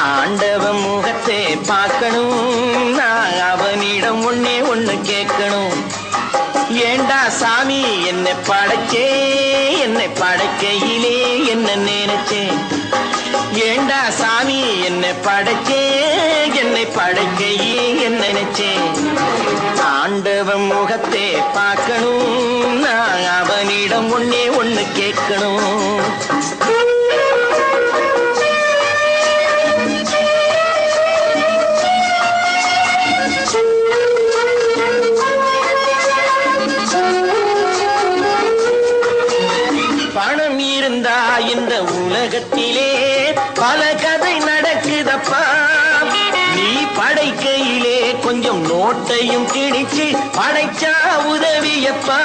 ஆண்டவன் முகத்தை பார்க்கணும், நான் அவனிடம் ஒண்ணே ஒண்ணு கேட்கணும். ஏண்டா சாமி என்னை படைச்சே, என்னை படைக்கையிலே என்ன நினைச்சேன். ஏண்டா சாமி என்னை படைச்சே, என்னை படைக்கையிலே என்ன நினைச்சேன். ஆண்டவன் முகத்தை பார்க்கணும், நான் அவனிடம் ஒண்ணே ஒண்ணு கேட்கணும். பணம் இருந்தா இந்த உலகத்திலே பல கதை நடக்குதப்பா. நீ படைக்கையிலே கொஞ்சம் நோட்டையும் கிழிச்சு படைச்சா உதவியப்பா.